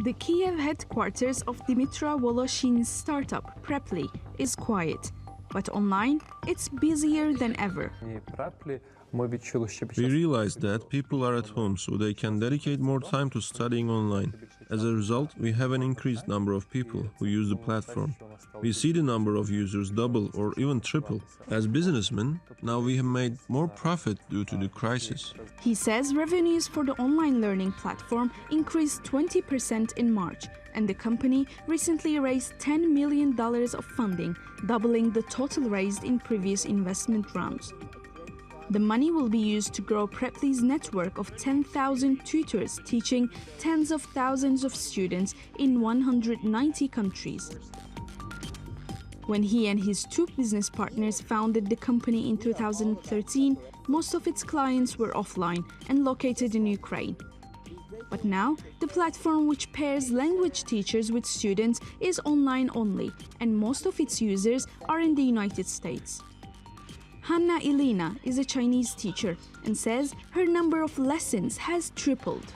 The Kiev headquarters of Dmytro Voloshin's startup, Preply, is quiet. But online, it's busier than ever. We realized that people are at home, so they can dedicate more time to studying online. As a result, we have an increased number of people who use the platform. We see the number of users double or even triple. As businessmen, now we have made more profit due to the crisis. He says revenues for the online learning platform increased 20% in March, and the company recently raised $10 million of funding, doubling the total raised in previous investment rounds. The money will be used to grow Preply's network of 10,000 tutors teaching tens of thousands of students in 190 countries. When he and his two business partners founded the company in 2013, most of its clients were offline and located in Ukraine. But now, the platform which pairs language teachers with students is online only, and most of its users are in the United States. Hanna Ilina is a Chinese teacher and says her number of lessons has tripled.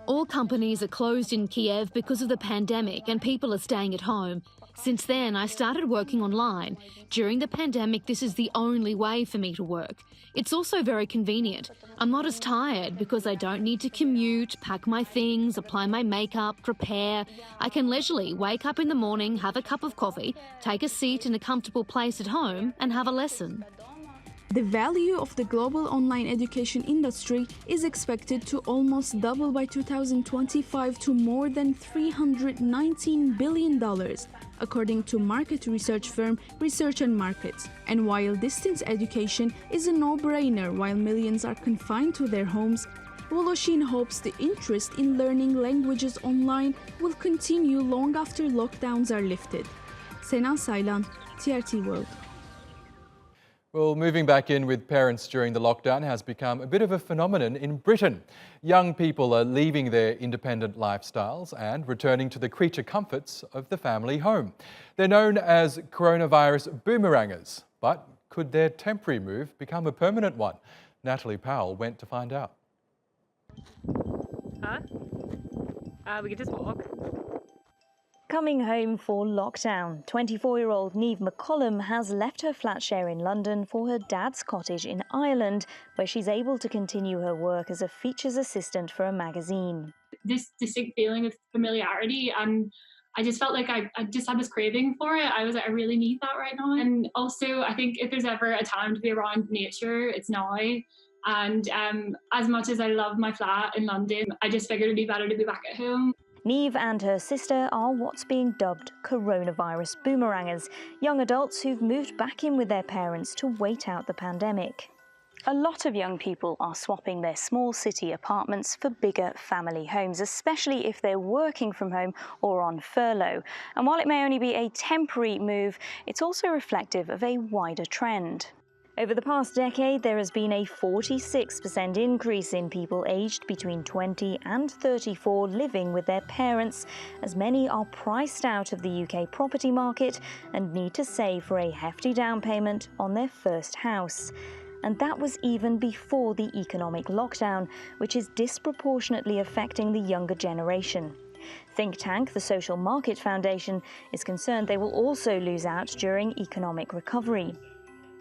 All companies are closed in Kiev because of the pandemic and people are staying at home. Since then, I started working online. During the pandemic, this is the only way for me to work. It's also very convenient. I'm not as tired because I don't need to commute, pack my things, apply my makeup, prepare. I can leisurely wake up in the morning, have a cup of coffee, take a seat in a comfortable place at home and have a lesson. The value of the global online education industry is expected to almost double by 2025 to more than $319 billion, according to market research firm Research and Markets. And while distance education is a no-brainer while millions are confined to their homes, Voloshin hopes the interest in learning languages online will continue long after lockdowns are lifted. Sena Saylan, TRT World. Well, moving back in with parents during the lockdown has become a bit of a phenomenon in Britain. Young people are leaving their independent lifestyles and returning to the creature comforts of the family home. They're known as coronavirus boomerangers, but could their temporary move become a permanent one? Natalie Powell went to find out. We could just walk. Coming home for lockdown, 24-year-old Niamh McCollum has left her flat share in London for her dad's cottage in Ireland, where she's able to continue her work as a features assistant for a magazine. This distinct feeling of familiarity, and I just felt like I just had this craving for it. I was like, I really need that right now. And also, I think if there's ever a time to be around nature, it's now. And as much as I love my flat in London, I just figured it'd be better to be back at home. Niamh and her sister are what's being dubbed coronavirus boomerangers, young adults who've moved back in with their parents to wait out the pandemic. A lot of young people are swapping their small city apartments for bigger family homes, especially if they're working from home or on furlough. And while it may only be a temporary move, it's also reflective of a wider trend. Over the past decade, there has been a 46% increase in people aged between 20 and 34 living with their parents, as many are priced out of the UK property market and need to save for a hefty down payment on their first house. And that was even before the economic lockdown, which is disproportionately affecting the younger generation. Think tank the Social Market Foundation is concerned they will also lose out during economic recovery.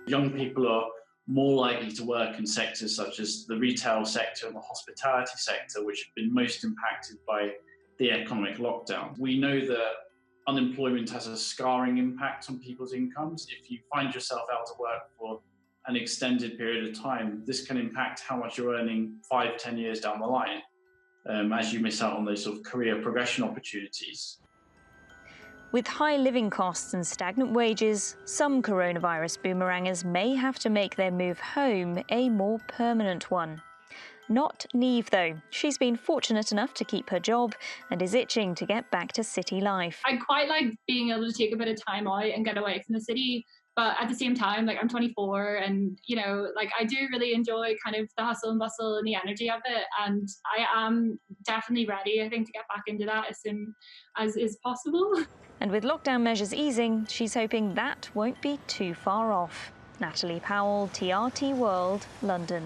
Young people are more likely to work in sectors such as the retail sector and the hospitality sector, which have been most impacted by the economic lockdown. We know that unemployment has a scarring impact on people's incomes. If you find yourself out of work for an extended period of time, this can impact how much you're earning 5-10 years down the line, as you miss out on those sort of career progression opportunities. With high living costs and stagnant wages, some coronavirus boomerangers may have to make their move home a more permanent one. Not Niamh, though. She's been fortunate enough to keep her job and is itching to get back to city life. I quite like being able to take a bit of time out and get away from the city. But at the same time, like, I'm 24 and, you know, like, I do really enjoy kind of the hustle and bustle and the energy of it. And I am definitely ready, I think, to get back into that as soon as is possible. And with lockdown measures easing, she's hoping that won't be too far off. Natalie Powell, TRT World, London.